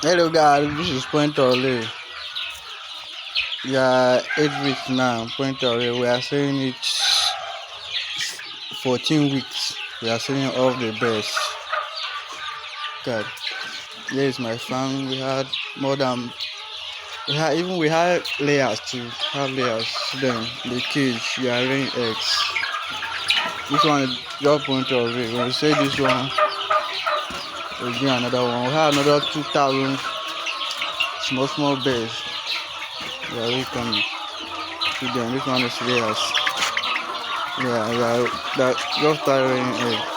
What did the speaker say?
Hello guys, this is Point Ole. Yeah, 8 weeks now. Point Ole. We are saying it's 14 weeks. We are saying all the best. God, here is my farm. We had more than we had layers too. Have layers. Then the cage. We are laying eggs. This one is your Point Ole. When we say this one, we'll do another one. We have another 2,000 small bears. They are really coming. See them. This one is layers. Yeah, just tiring egg.